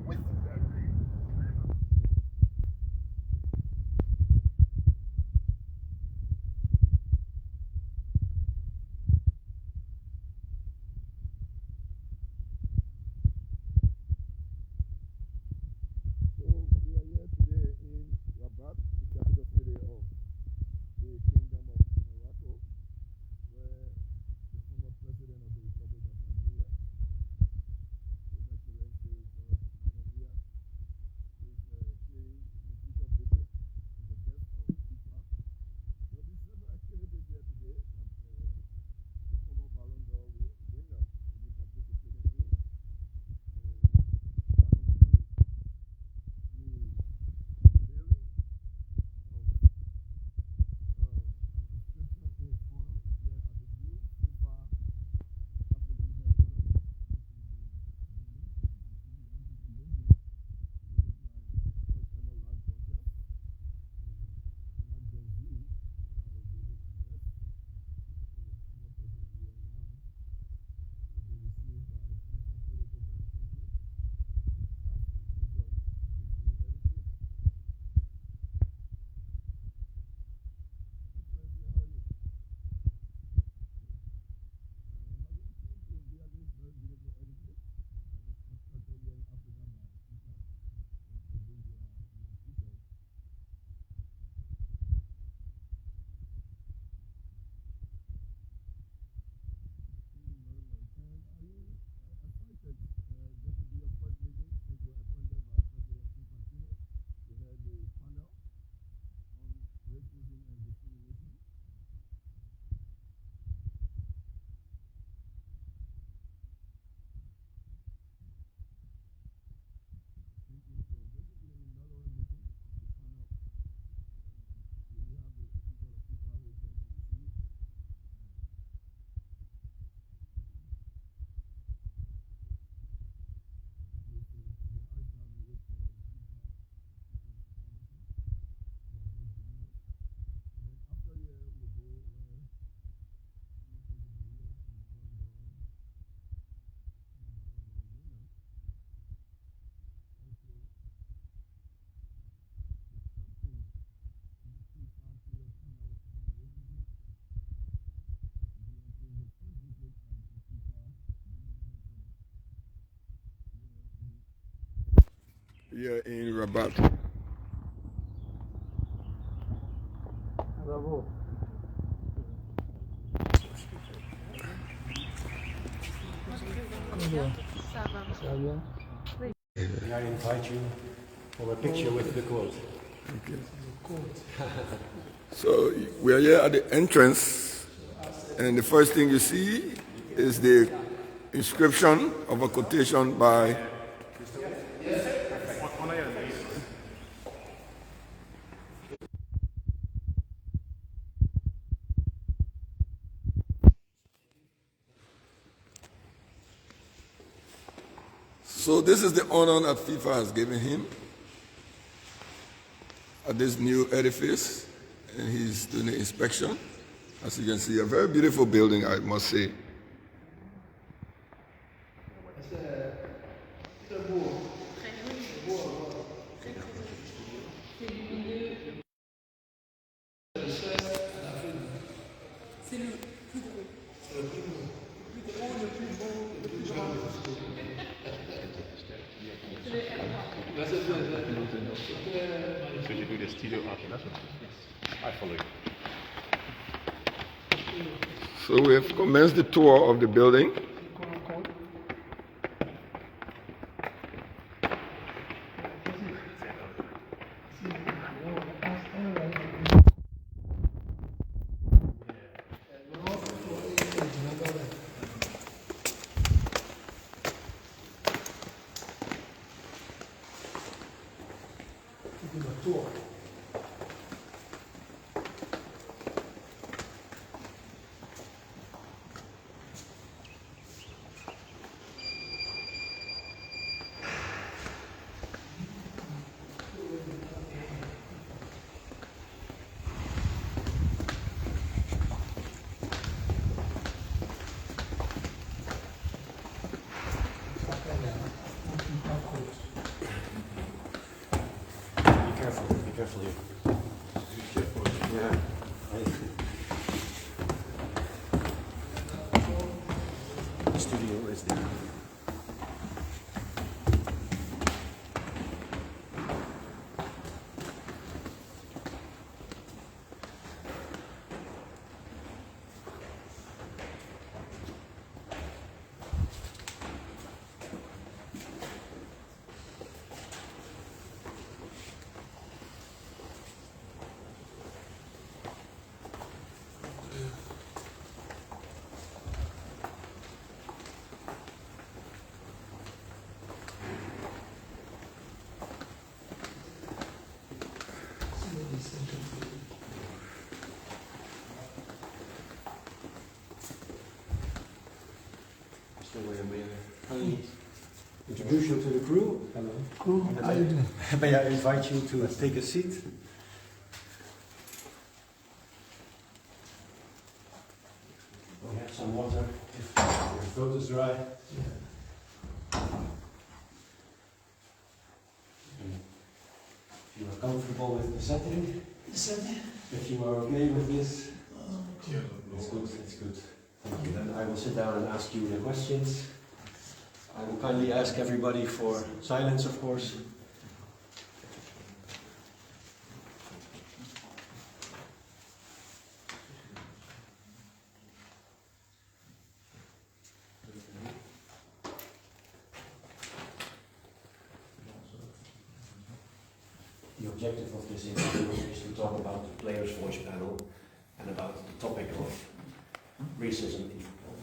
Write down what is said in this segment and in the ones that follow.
with So we are here today in Rabat, the capital city of the Kingdom of Morocco, where the former president of the Republic of Nigeria, His Excellency Arsène Wenger, is paying an official visit as a guest of FIFA. There will be several activities here today that the former Ballon d'Or winner will be participating in. The unveiling of an inscription in his honor here at the new FIFA African headquarters. This is the African building. This is my first ever live broadcast. Like Gen Z, I will be able to rest. Former President Weah now will be received by FIFA protocol very shortly as we take up this new edifice. Excellency, how are you? How do you feel to be at this very beautiful edifice that was constructed here in Africa by FIFA? And today you are the official. Feeling very well. And are you excited this will be your first meeting since you were appointed by President Infantino to head the panel on racism and discrimination? Thinking so. This will be an inaugural meeting of the panel. We have the official of FIFA who is going to receive. This is the high time we wait for FIFA officials to come in. They will join us. Then after here we'll go where former President Weah and Ballon d'Or winner also the captain of the FIFA player panel on racism will be entering his first visit as the FIFA main headquarters here in Rabat. Bravo. May I invite you for a picture with the quote? So we are here at the entrance, and the first thing you see is the inscription of a quotation by So this is the honor that FIFA has given him at this new edifice, and he's doing the inspection. As you can see, a very beautiful building, I must say. So you do the studio after that one? I follow you. So we have commenced the tour of the building. carefully. Be careful. Yeah. The studio is there. Mr. Weah, may I introduce you to the crew? Hello. Cool. How you doing? May I invite you to take a seat? We have some water if your throat is dry. If you are comfortable with the setting, if you are okay with this, it's good, it's good. Thank you. Then I will sit down and ask you the questions. I will kindly ask everybody for silence, of course. The objective of this interview is to talk about the players' voice panel and about the topic of racism in football.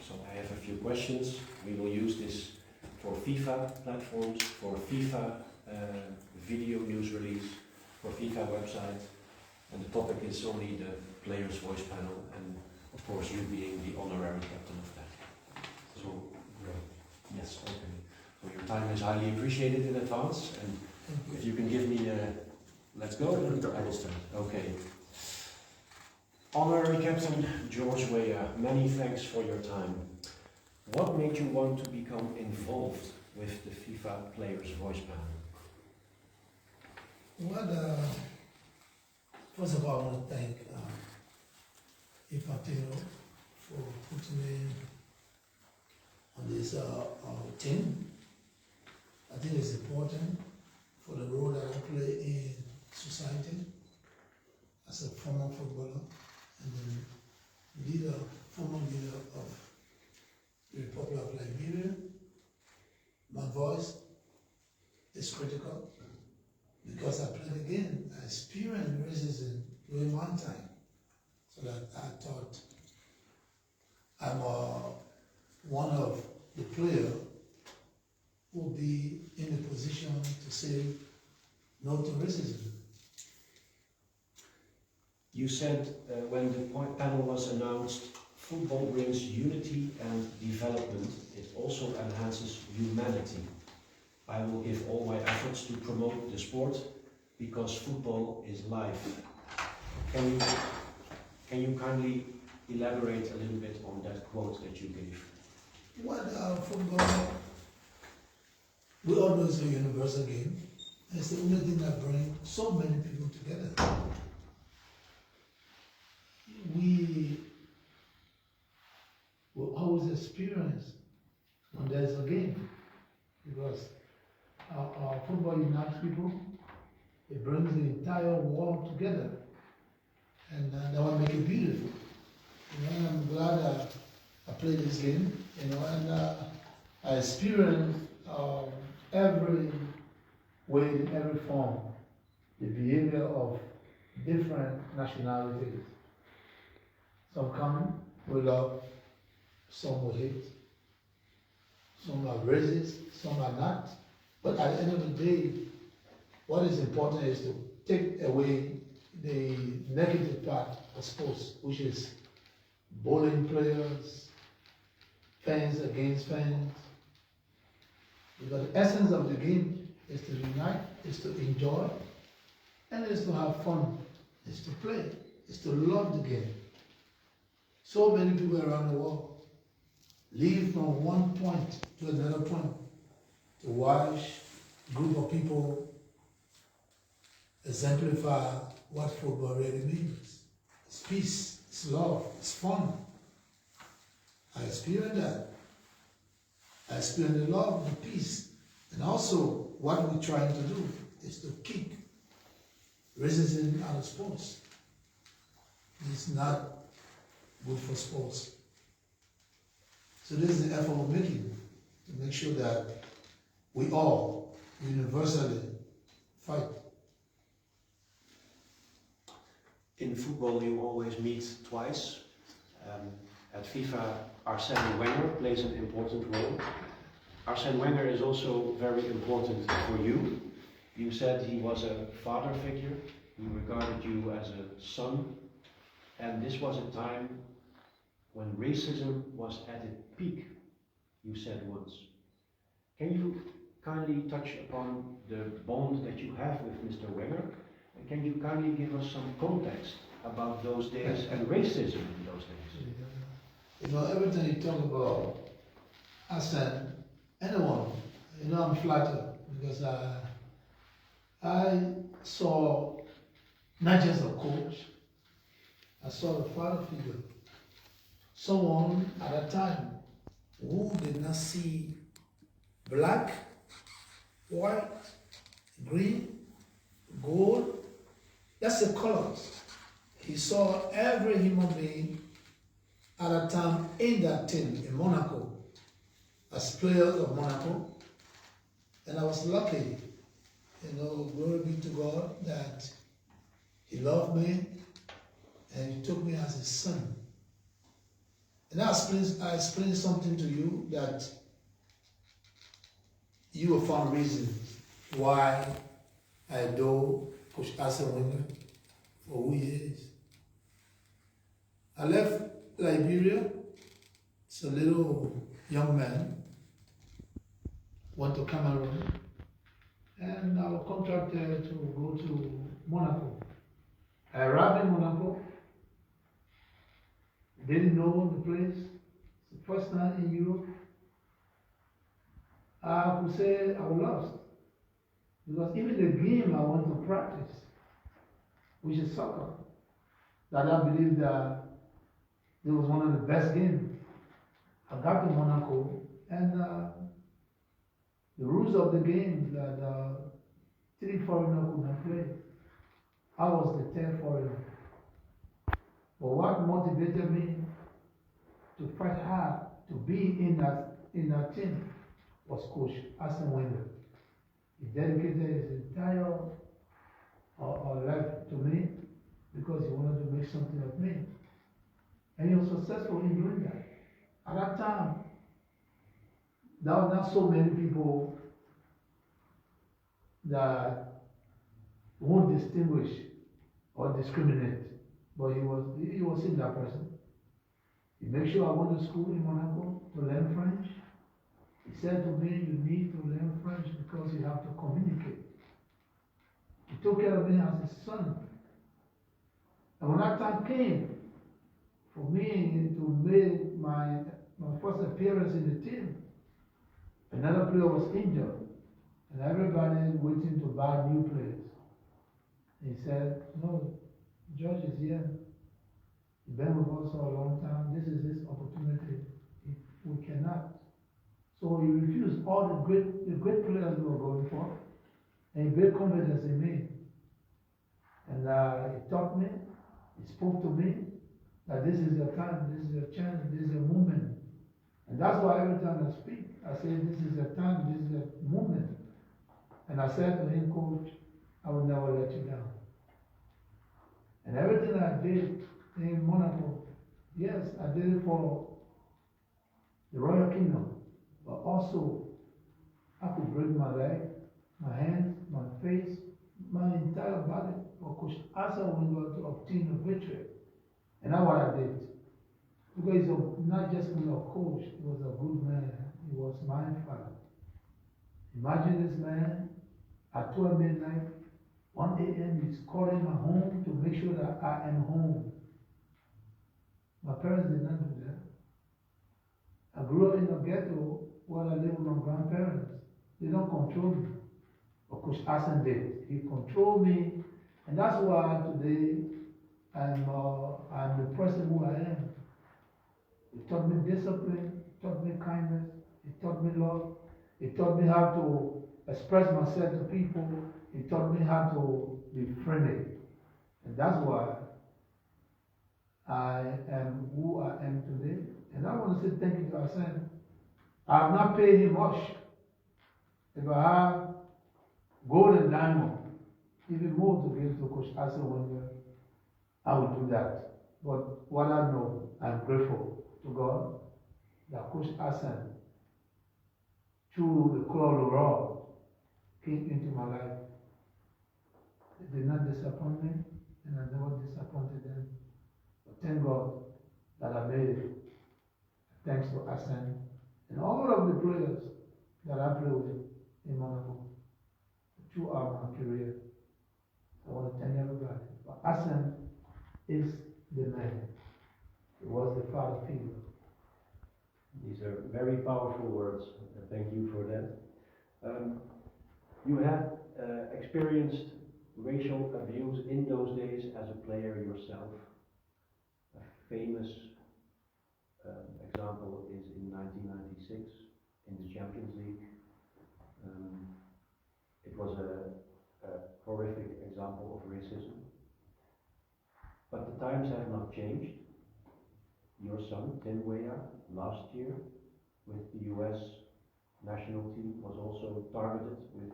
So I have a few questions. We will use this for FIFA platforms, for FIFA video news release, for FIFA website, and the topic is only the players' voice panel, and of course you being the honorary captain of that. So, yes, okay. So your time is highly appreciated in advance, and if you can give me a, let's go, I will start. Okay. Honorary Captain George Weah, many thanks for your time. What made you want to become involved with the FIFA Players' Voice Panel? Well, first of all, I want to thank Ipatero for putting me on this team. I think it's important for the role that I play in society as a former footballer and then former leader of the Republic of Liberia. My voice is critical because I played the game. I experienced racism during one time, so that I thought I'm one of the players who will be in the position to say no to racism. You said when the panel was announced, football brings unity and development. It also enhances humanity. I will give all my efforts to promote the sport because football is life. Can you kindly elaborate a little bit on that quote that you gave? What football, we all know it's a universal game. It's the only thing that brings so many people together. We will always experience when there's a game because our football unites people. It brings the entire world together, and that will make it beautiful. You know, I'm glad I played this game. You know, and I experienced every way, in every form, the behavior of different nationalities. Some come with love, some will hate, some are racist, some are not. But at the end of the day, what is important is to take away the negative part of sports, which is bullying players, fans against fans. Because the essence of the game is to unite, is to enjoy, and is to have fun, is to play, is to love the game. So many people around the world leave from one point to another point to watch a group of people exemplify what football really means. It's peace, it's love, it's fun. I experienced that. I experienced the love, the peace. And also, what we're trying to do is to kick racism out of sports. It's not good for sports. So this is the effort we're making to make sure that we all universally fight. In football, you always meet twice. At FIFA, Arsène Wenger plays an important role. Arsène Wenger is also very important for you. You said he was a father figure. He regarded you as a son. And this was a time when racism was at its peak, you said once. Can you kindly touch upon the bond that you have with Mr. Wenger? And can you kindly give us some context about those days and racism in those days? You know, every time you talk about Arsène, anyone, you know, I'm flattered because I saw not just a coach, I saw a father figure, someone at a time who did not see black, white, green, gold, that's the colors. He saw every human being at a time in that team in Monaco as players of Monaco. And I was lucky, you know, glory be to God, that he loved me and he took me as his son. And I explained something to you that you will find reasons why I adore Coach Arsène Wenger for who he is. I left Liberia, it's a little young man, went to Cameroon, and I was contracted to go to Monaco. I arrived in Monaco, didn't know the place, it's the first time in Europe. I could say I was lost, because even the game I went to practice, which is soccer, that I believe that it was one of the best games. I got to Monaco, and the rules of the game that three foreigners could not play. I was the 10th foreigner. But what motivated me to fight hard to be in that team was Coach Arsène Wenger. He dedicated his entire life to me because he wanted to make something of me. And he was successful in doing that. At that time, there were not so many people that won't distinguish or discriminate. But he was in that person. He made sure I went to school in Monaco to learn French. He said to me, you need to learn French because you have to communicate. He took care of me as his son. And when that time came for me to make my first appearance in the team, another player was injured, and everybody waiting to buy new players. He said, no, George is here. He's been with us for a long time. This is his opportunity. We cannot. So he refused all the great players we were going for, and he built confidence in me. And he taught me, he spoke to me, that this is your time, this is your chance, this is your moment. And that's why every time I speak, I say, this is your time, this is your moment. And I said to him, Coach, I will never let you down. And everything I did in Monaco, yes, I did it for the Royal Kingdom, but also I could break my leg, my hands, my face, my entire body for Coach Arsène Wenger to obtain a victory. And that's what I did. Because he's not just only a coach, he was a good man. He was my father. Imagine this man at 12 midnight, 1 a.m., he's calling my home to make sure that I am home. My parents did not do that. I grew up in a ghetto where I lived with my grandparents. They don't control me. But Coach Arsène did. He controlled me And that's why today I'm the person who I am. It taught me discipline, it taught me kindness, it taught me love, it taught me how to express myself to people, it taught me how to be friendly. And that's why I am who I am today. And I want to say thank you to Arsène. I have not paid him much. If I have gold and diamond, even more to give to Coach Arsène Wenger, I will do that. But what I know, I'm grateful to God that Coach Arsène, through the call of the Lord, came into my life. They did not disappoint me, and I never disappointed them. But thank God that I made it. Thanks to Arsène and all of the players that I played with in Monaco throughout my career. I want to thank everybody. But Arsène is the man. He was the father figure. These are very powerful words. Thank you for that. You have experienced racial abuse in those days as a player yourself. A famous example is in 1996 in the Champions League. It was a horrific example of racism. But the times have not changed. Your son, Weah, last year with the US national team was also targeted with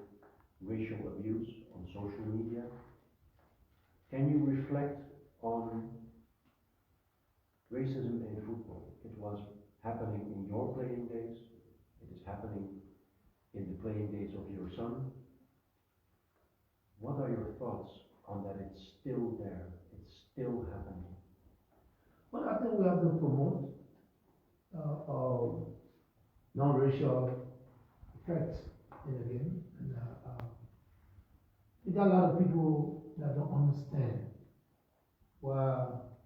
racial abuse on social media. Can you reflect on racism in football? It was happening in your playing days. It is happening in the playing days of your son. What are your thoughts on that it's still there? It's still happening. Well, I think we have to promote non-racial effects in the game. And we got a lot of people that don't understand what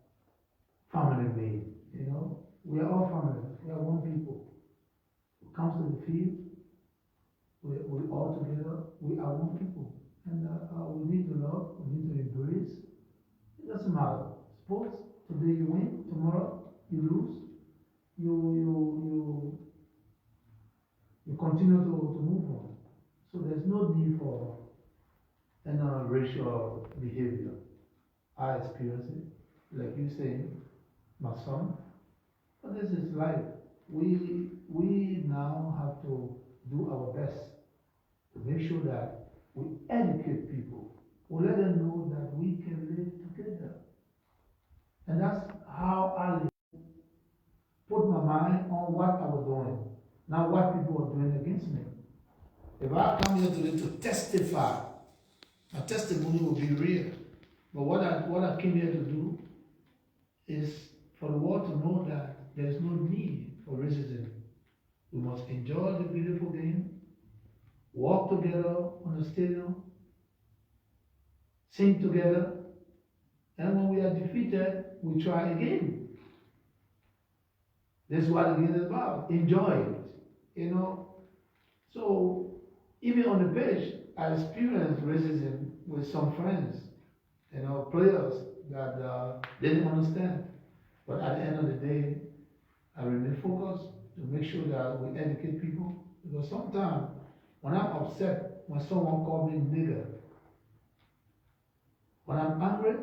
family means. You know, we are all family. We are one people. It comes to the field. We all together. We are one people, and we need to love. We need to embrace. It doesn't matter. Sports. Today you win, tomorrow you lose. You continue to move on. So there's no need for any racial behavior. I experience it, like you say, my son. But this is life. We now have to do our best to make sure that we educate people. We let them know that we can live together. And that's how I put my mind on what I was doing, not what people were doing against me. If I come here today to testify, my testimony will be real. But what I came here to do is for the world to know that there is no need for racism. We must enjoy the beautiful game, walk together on the stadium, sing together, and when we are defeated, we try again. That's what the game is about. Enjoy it, you know. So even on the pitch, I experienced racism with some friends, you know, players that didn't understand. But at the end of the day, I remain focused to make sure that we educate people. Because sometimes when I'm upset, when someone calls me nigger, when I'm angry,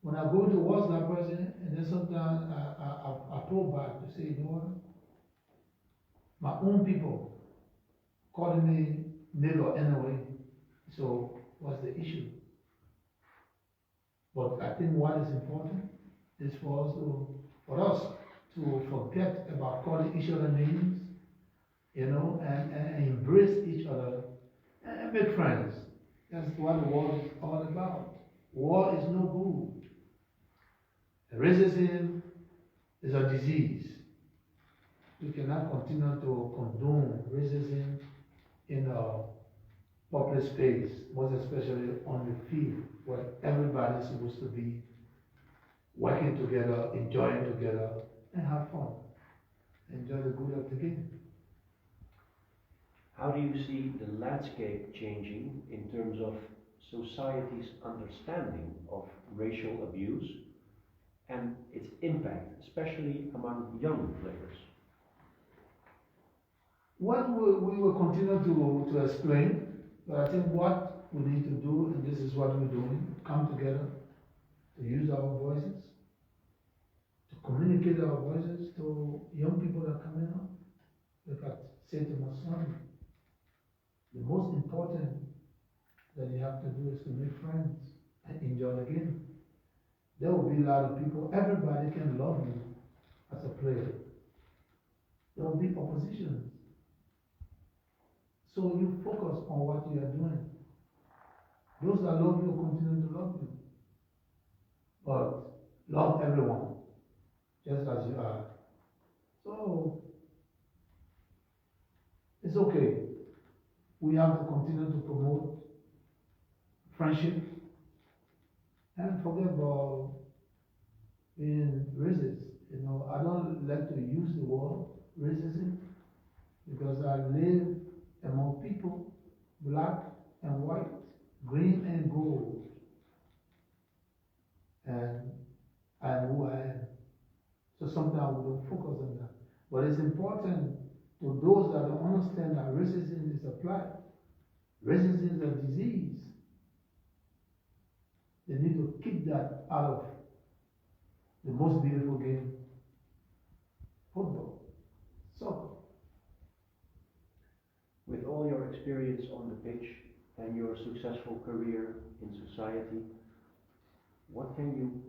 when I go towards that person, and then sometimes I pull back to say, you know what? My own people calling me nigger anyway, so what's the issue? But I think what is important is for us to forget about calling each other names, you know, and embrace each other and make friends. That's what the world is all about. War is no good. Racism is a disease. We cannot continue to condone racism in a public space, most especially on the field, where everybody is supposed to be working together, enjoying together, and have fun. Enjoy the good of the game. How do you see the landscape changing in terms of society's understanding of racial abuse and its impact, especially among young players? What we will continue to explain, but I think what we need to do, and this is what we're doing, come together to use our voices, to communicate our voices to young people that are coming up. Like I said to my son, the most important that you have to do is to make friends and enjoy the game. There will be a lot of people, everybody can love you as a player. There will be opposition. So you focus on what you are doing. Those that love you will continue to love you. But love everyone, just as you are. So it's okay. We have to continue to promote friendship and forget about being racist. You know, I don't like to use the word racism because I live among people, black and white, green and gold. And I am who I am. So sometimes we don't focus on that. But it's important to those that don't understand that racism is applied. Racism is a disease. They need to keep that out of the most beautiful game, football, soccer. With all your experience on the pitch and your successful career in society, what do you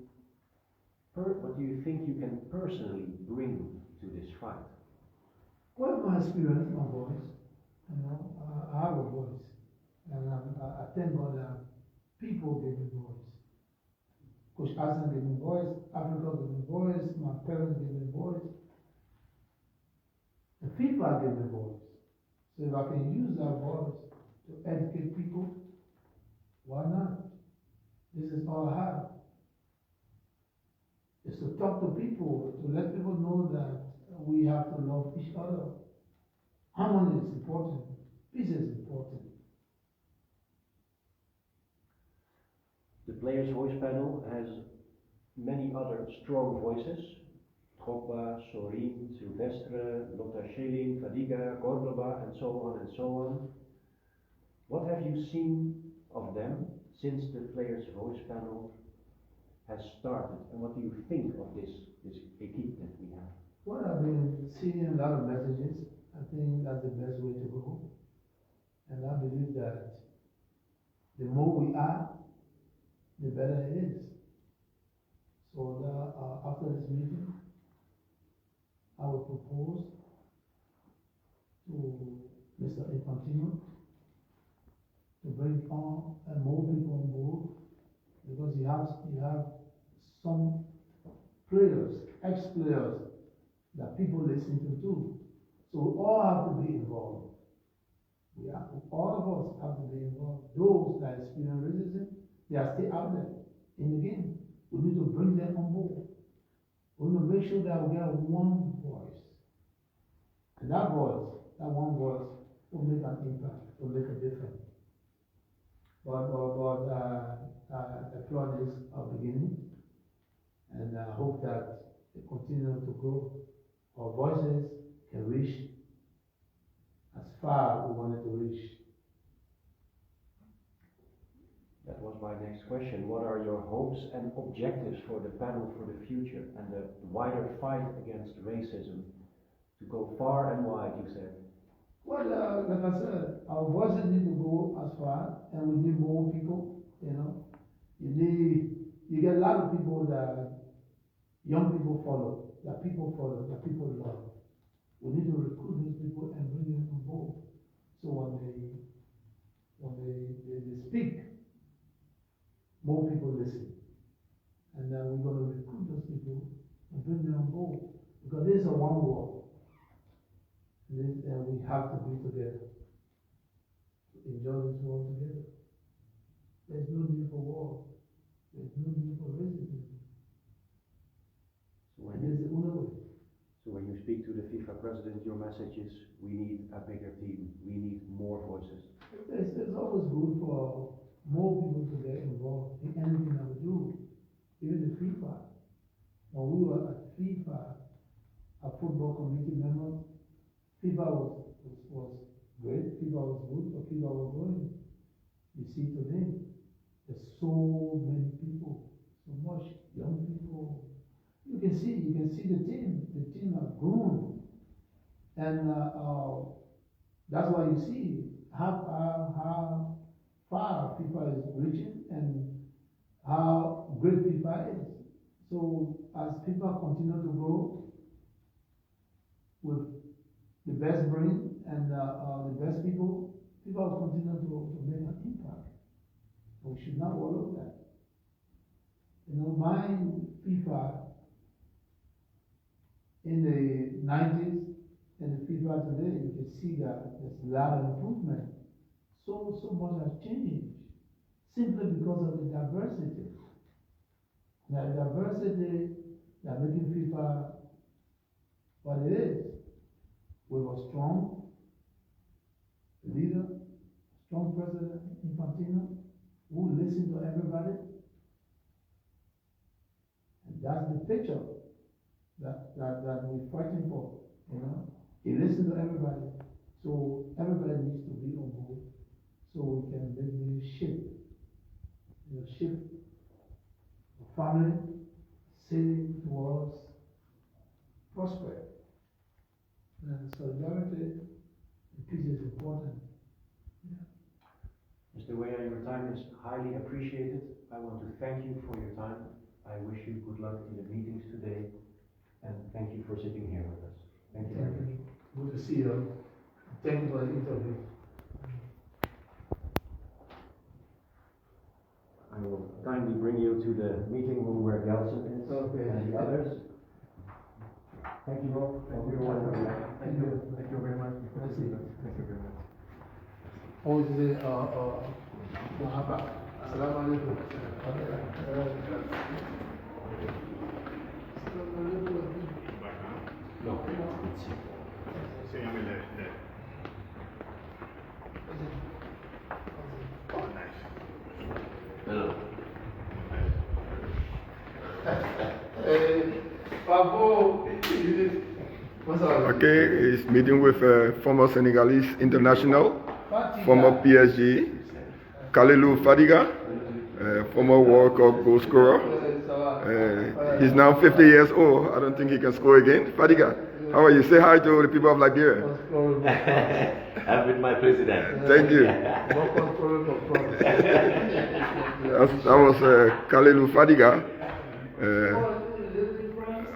think you can personally bring to this fight? Well, my experience, my voice, you know, I have a voice, and I thank God that people gave me voice. Coach Arsène gave me voice, Africa gave me voice, my parents gave me voice, the FIFA gave me voice. So if I can use that voice to educate people, why not? This is all I have. Is to talk to people, to let people know that we have to love each other. Harmony is important. Peace is important. The Players' Voice panel has many other strong voices. Drogba, Sorin, Silvestre, Lothar Schelling, Fadiga, Cordoba, and so on and so on. What have you seen of them since the Players' Voice panel has started? And what do you think of this equipe that we have? Well, I've been seeing a lot of messages. I think that's the best way to go. And I believe that the more we are, the better it is. So that, after this meeting, I will propose to Mr. Infantino to bring on more people on board, because you have some players, ex-players, that people listen to too. So we all have to be involved. All of us have to be involved. Those that experience racism, they are still out there in the game. We need to bring them on board. We need to make sure that we get one voice. And that voice, that one voice, will make an impact, will make a difference. But I applaud this beginning, and I hope that they continue to grow. Our voices can reach as far as we wanted to reach. That was my next question. What are your hopes and objectives for the panel for the future and the wider fight against racism? To go far and wide, you said. Well, like I said, our voices need to go as far, and we need more people. You know, you get a lot of people that young people follow, that people love. We need to recruit those people and bring them on board. So when they speak, more people listen. And then we're going to recruit those people and bring them on board. Because this is a one world. And we have to be together. To enjoy this world together. There's no need for war. There's no need for racism. And there's the other way. So when you speak to the FIFA president, your message is, we need a bigger team, we need more voices. It's always good for more people to get involved in anything that we do. Even the FIFA. When we were at FIFA, a football committee member, FIFA was great, FIFA was good, but FIFA was growing. You see today, there's so many people, so much young people. You can see the team has grown. And that's why you see how far FIFA is reaching and how great FIFA is. So as FIFA continue to grow with the best brain and the best people, FIFA will continue to make an impact. We should not overlook that. You know, my FIFA in the 90s and the FIFA today, you can see that there's a lot of improvement. So much has changed simply because of the diversity. The diversity that making FIFA what it is. We were strong leader, strong president, Infantino, who listened to everybody. And that's the picture that we're fighting for, you know. He listened to everybody. So everybody needs to be on board so we can really shape a family, city towards prosperity. And solidarity and peace is important. Yeah. Mr. Weah, your time is highly appreciated. I want to thank you for your time. I wish you good luck in the meetings today, and thank you for sitting here with us. Thank you very much. Good to see you. Thank you for the interview. I will kindly bring you to the meeting room where Gelson is and the others. Thank you all. Thank you very much. Thank you. Thank you very much. Thank you. Thank you very much. Oh, is it, Rabat. Assalamu alaikum. No. Enséñame Oh, nice. No. Okay, he's meeting with former Senegalese international, former PSG, Kalilou Fadiga, former World Cup goal scorer. He's now 50 years old. I don't think he can score again. Fadiga, how are you? Say hi to the people of Liberia. I'm with my president. Thank you. That was Kalilou Fadiga,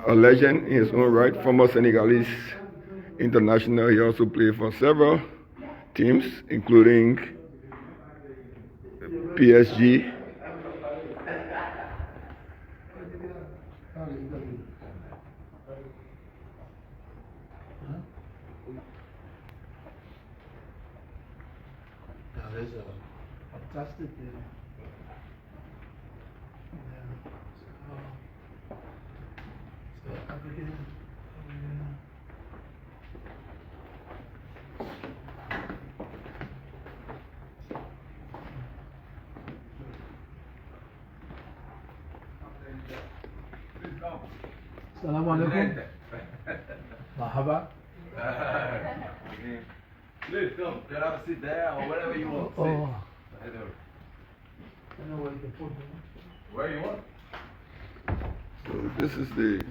a legend in his own right, former Senegalese international. He also played for several teams, including PSG. There's a fantastic African. Assalamu alaikum. Marhaba. Please come, get up, sit there, or whatever you want. Oh. I I know where you can put them. Where you want? So this is the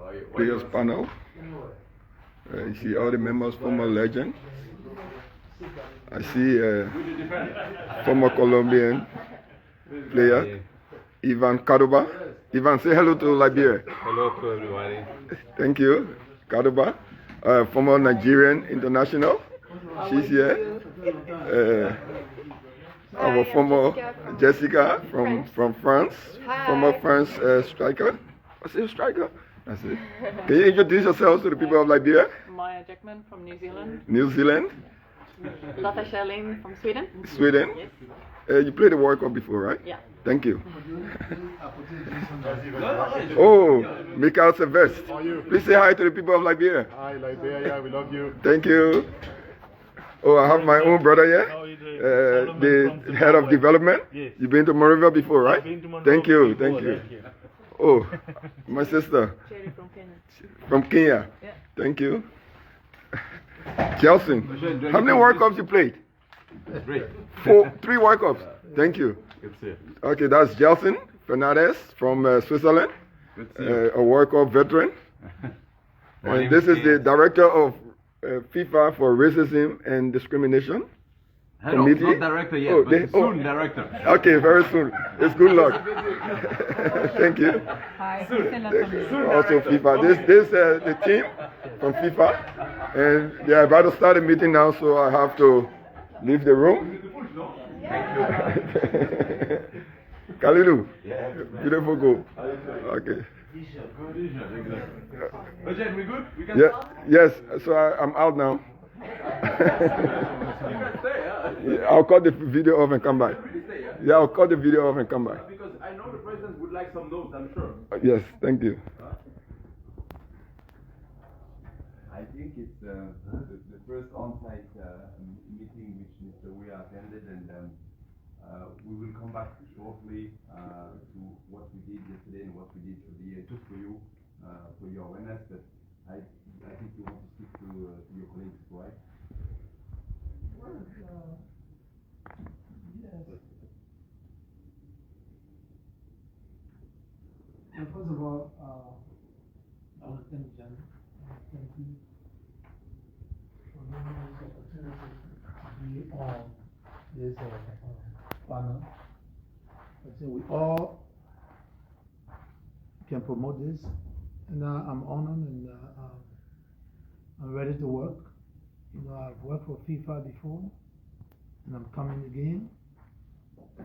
Oh, you, players panel. You see all the members, former legend. I see former Colombian player, Ivan Cordoba. Ivan, say hello to Liberia. Hello to everybody. Thank you, Cordoba. Former Nigerian international. She's here. Our former Jessica from France. Former France striker. What's it, striker? That's it. Can you introduce yourselves to the people of Liberia? Maya Jackman from New Zealand. New Zealand. Lotta Sherling from Sweden. Sweden. Yes. You played the World Cup before, right? Yeah. Thank you. Oh, Mikael Silvestre. How are you? Please say hi to the people of Liberia. Hi, Liberia, we love you. Thank you. Oh, I have my own brother here. How are you doing? the head of development. Yes. You've been to Monrovia before, right? I've been to Monrovia Thank you, before, thank you. thank you. Oh, my sister Cherry from Kenya. from Kenya. Yeah. Thank you. Chelsea, how many World Cups you played? 3. 3 World Cups. Thank you. Good to see you. Okay, that's Jelson Fernandez from Switzerland, Good to see you. a World Cup veteran. My And name this is is the Ian. director of FIFA for Racism and Discrimination. Head of, Committee? not director yet, Oh, but they- soon director. Okay, very soon. It's good luck. Thank you. Hi, Priscilla from New Also FIFA. This the team from FIFA, and they are about to start a meeting now, so I have to leave the room. Kalilu, beautiful goal. Okay. Eugene, we good? We can Yeah. start? Yes. So I'm out now. You can stay, yeah? I'll cut the video off and come back. Really stay, yeah? Yeah, I'll cut the video off and come back. Because I know the president would like some notes, I'm sure. Yes. Thank you. I think it's the first on-site meeting which Mr. Weah attended, and we will come back shortly to what we did yesterday and what we did today, just for you, for your awareness. But I think you want to speak to your colleagues, right? Yes. Well, first of all, I want to thank Jan. Thank you for giving us the opportunity to be on this panel. I think we all can promote this, and I'm honored and I'm ready to work. You know, I've worked for FIFA before, and I'm coming again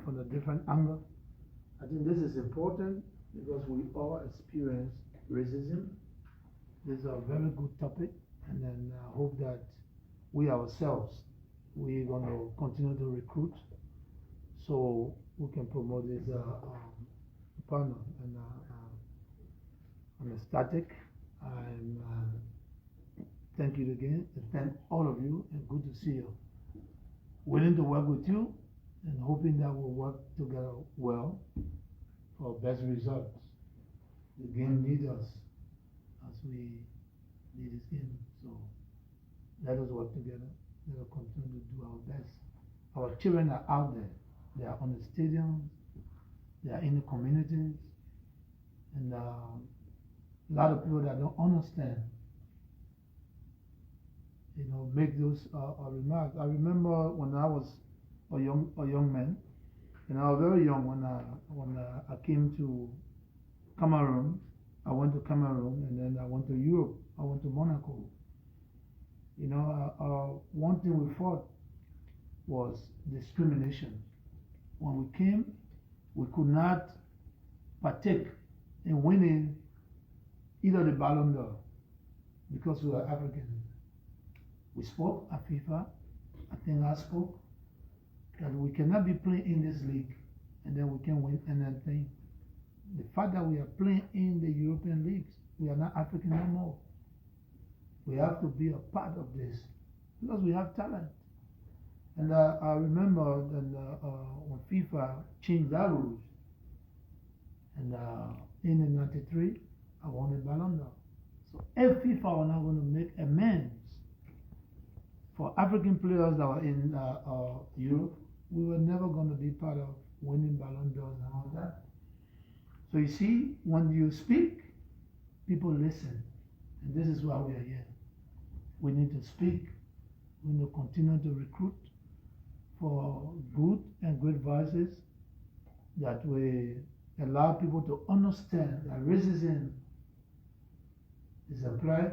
from a different angle. I think this is important because we all experience racism. This is a very good topic, and then I hope that we ourselves, we're going to continue to recruit so we can promote this panel. And I'm ecstatic. Thank you again, and thank all of you, and good to see you. Willing to work with you, and hoping that we'll work together well for best results. The game needs us as we lead this game. So let us work together. Let us continue to do our best. Our children are out there. They are on the stadiums. They are in the communities. And a lot of people that don't understand, you know, make those remarks. I remember when I was a young man, and I was very young when I came to Cameroon. I went to Cameroon, and then I went to Europe. I went to Monaco. You know, one thing we fought was discrimination. When we came, we could not partake in winning either the Ballon d'Or because we were African. We spoke at FIFA. I think I spoke that we cannot be playing in this league and then we can win anything. The fact that we are playing in the European leagues, we are not African no more. We have to be a part of this because we have talent. And I remember that when FIFA changed that rules, and in '93, I won the Ballon d'Or. So if FIFA were not going to make amends for African players that were in Europe, we were never going to be part of winning Ballon d'Ors and all that. So you see, when you speak, people listen. And this is why we are here. We need to speak. We need to continue to recruit for good and great voices that will allow people to understand that racism is a plague.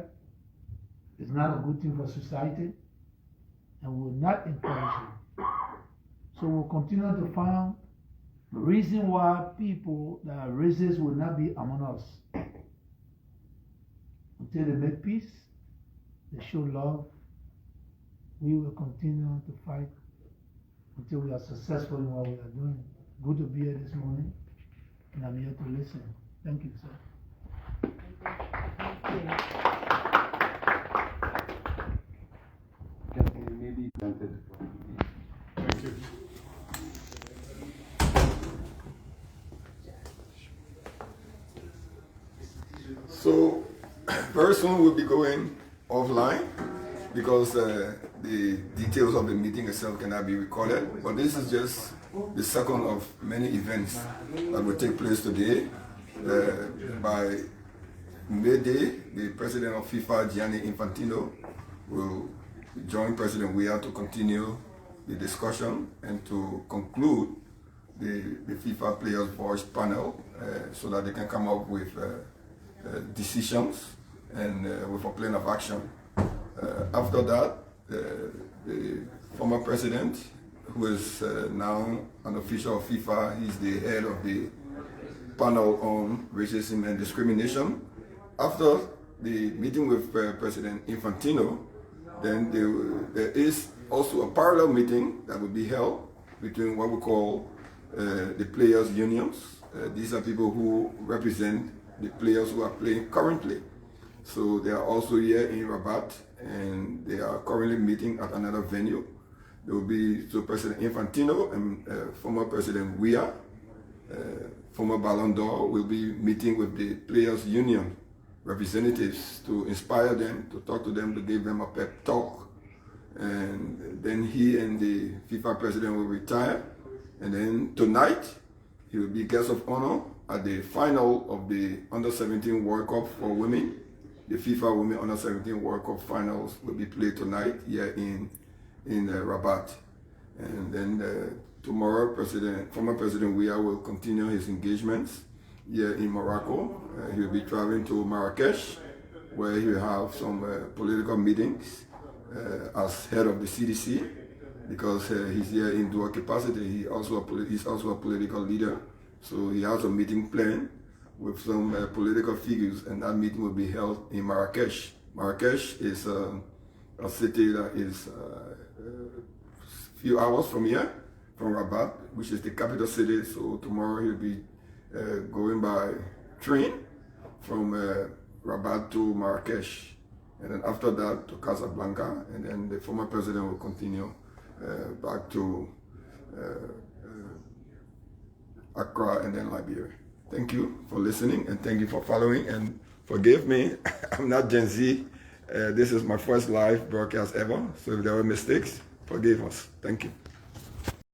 It's not a good thing for society, and we will not encourage it. So we'll continue to find the reason why people that are racist will not be among us. Until they make peace, they show love, we will continue to fight until we are successful in what we are doing. Good to be here this morning, and I'm here to listen. Thank you, sir. Can maybe presented. Thank you. very soon we'll be going offline because the details of the meeting itself cannot be recorded. But this is just the second of many events that will take place today. By midday, the president of FIFA, Gianni Infantino, will join President Weah to continue the discussion and to conclude the FIFA Players Voice panel so that they can come up with decisions and with a plan of action. After that, the former president, who is now an official of FIFA, he's the head of the panel on racism and discrimination. After the meeting with President Infantino, then there is also a parallel meeting that will be held between what we call the players' unions. These are people who represent the players who are playing currently. So they are also here in Rabat, and they are currently meeting at another venue. There will be President Infantino and former President Weah, former Ballon d'Or, will be meeting with the players' union representatives to inspire them, to talk to them, to give them a pep talk. And then he and the FIFA president will retire. And then tonight, he will be guest of honor at the final of the Under-17 World Cup for women. The FIFA Women Under-17 World Cup finals will be played tonight here in Rabat. And then tomorrow, former President Weah will continue his engagements here in Morocco. He will be traveling to Marrakesh, where he will have some political meetings as head of the CDC, because he's here in dual capacity. He's also a political leader, so he has a meeting planned with some political figures, and that meeting will be held in Marrakesh. Marrakesh is a city that is a few hours from here, from Rabat, which is the capital city. So tomorrow he'll be going by train from Rabat to Marrakesh, and then after that to Casablanca, and then the former president will continue back to Accra and then Liberia. Thank you for listening, and thank you for following, and forgive me, I'm not Gen Z. This is my first live broadcast ever, so if there were mistakes, forgive us. Thank you.